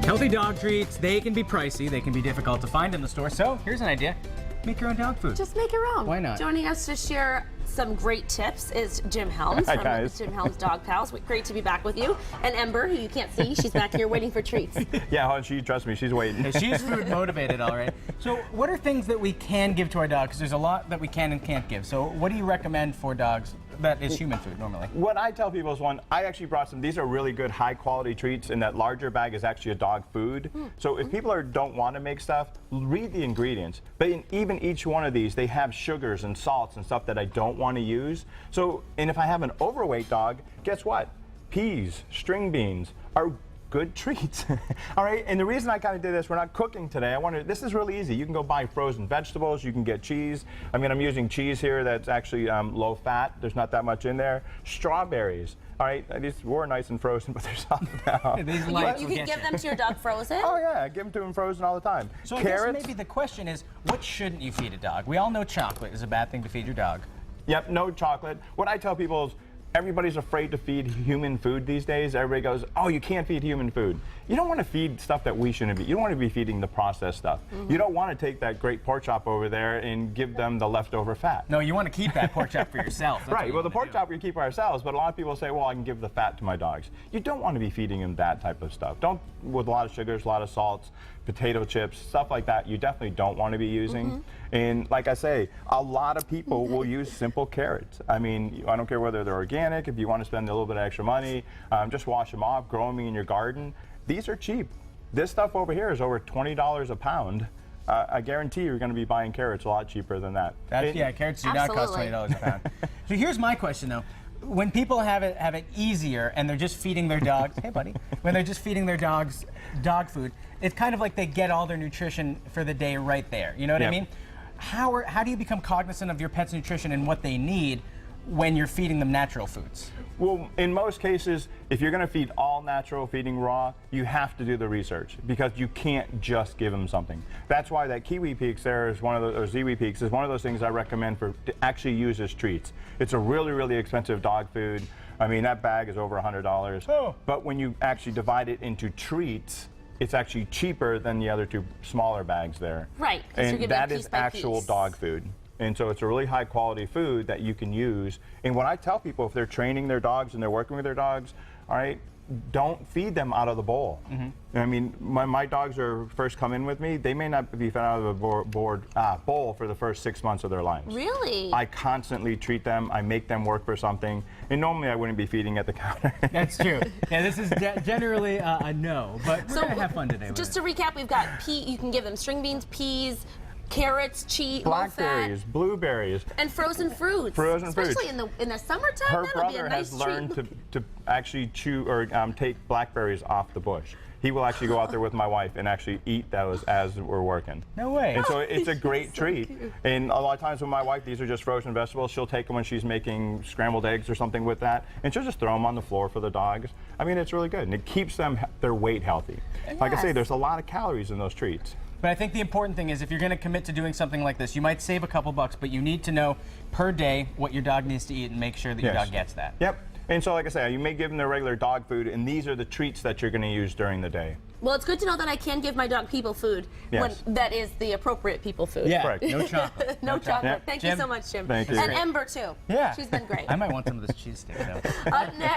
Healthy dog treats, they can be pricey, they can be difficult to find in the store, so here's an idea. Make your own dog food. Just make your own. Why not? Joining us to share some great tips is Jim Helms Hi, from guys. Jim Helms Dog Pals. Great to be back with you. And Ember, who you can't see, she's back here waiting for treats. Yeah, trust me, she's waiting. Hey, she's food motivated, all right. So what are things that we can give to our dog? Because there's a lot that we can and can't give. So what do you recommend for dogs that is human food normally? What I tell people is I actually brought some, these are really good high quality treats, and that larger bag is actually a dog food. So if people don't want to make stuff, read the ingredients. But in even each one of these, they have sugars and salts and stuff that I don't want to use. So, and if I have an overweight dog, guess what? Peas, string beans are good treats. All right, and the reason I kind of did this, we're not cooking today. This is really easy. You can go buy frozen vegetables, you can get cheese. I mean, I'm using cheese here that's actually low fat. There's not that much in there. Strawberries. All right, these were nice and frozen, but they're soft now. These lights You will can get give them to your dog frozen? Oh yeah, I give them to them frozen all the time. So Carrots. I guess maybe the question is, what shouldn't you feed a dog? We all know chocolate is a bad thing to feed your dog. Yep, no chocolate. What I tell people is, everybody's afraid to feed human food these days. Everybody goes, oh, you can't feed human food. You don't want to feed stuff that we shouldn't be. You don't want to be feeding the processed stuff. You don't want to take that great pork chop over there and give them the leftover fat. No, you want to keep that pork chop for yourself. That's Right, well, the pork chop we keep ourselves, but a lot of people say, well, I can give the fat to my dogs. You don't want to be feeding them that type of stuff. Don't, with a lot of sugars, a lot of salts, potato chips, stuff like that, you definitely don't want to be using. And like I say, a lot of people will use simple carrots. I mean, I don't care whether they're organic, if you want to spend a little bit of extra money, just wash them off, grow them in your garden. These are cheap. This stuff over here is over $20 a pound. I guarantee you're going to be buying carrots a lot cheaper than that. Yeah, carrots do not cost $20 a pound. So here's my question though. When people have it easier and they're just feeding their dogs, hey buddy, when they're just feeding their dogs dog food, it's kind of like they get all their nutrition for the day right there. You know what I mean? How do you become cognizant of your pet's nutrition and what they need when you're feeding them natural foods? Well, in most cases, if you're going to feed all natural, feeding raw, you have to do the research because you can't just give them something. That's why that Kiwi Peaks there is one of those, or Ziwi Peaks is one of those things I recommend to actually use as treats. It's a really, really expensive dog food. I mean, that bag is over $100. Oh. But when you actually divide it into treats, it's actually cheaper than the other two smaller bags there. Right, 'cause you're And giving that piece is by actual piece. dog food. And so it's a really high quality food that you can use. And when I tell people, if they're training their dogs and they're working with their dogs, all right, don't feed them out of the bowl. I mean, my dogs are first come in with me, they may not be fed out of a bowl for the first 6 months of their lives. Really? I constantly treat them, I make them work for something, and normally I wouldn't be feeding at the counter. That's true. Yeah, this is generally a no, but we're going to have fun today with Just it. to recap, we've got you can give them string beans, peas, carrots, cheese, Blackberries, low-fat, blueberries. and frozen fruits. Frozen fruits. Especially in the summertime, Her that'll be a brother nice has learned treat. to actually chew or take blackberries off the bush. He will actually go out there with my wife and actually eat those as we're working. No way. And so it's a great So treat. cute. And a lot of times with my wife, these are just frozen vegetables. She'll take them when she's making scrambled eggs or something with that, and she'll just throw them on the floor for the dogs. I mean, it's really good, and it keeps them their weight healthy. Like I say, Yes. there's a lot of calories in those treats. But I think the important thing is if you're going to commit to doing something like this, you might save a couple bucks, but you need to know per day what your dog needs to eat and make sure that your Yes. dog gets that. Yep. And so, like I say, you may give them their regular dog food, and these are the treats that you're going to use during the day. Well, it's good to know that I can give my dog people food Yes. when that is the appropriate people food. Yeah, Correct. no chocolate. No chocolate. Yeah. Thank Jim, you so much, Jim. thank you. And Ember, too. Yeah. She's been great. I might want some of this cheese stick, though. Up next.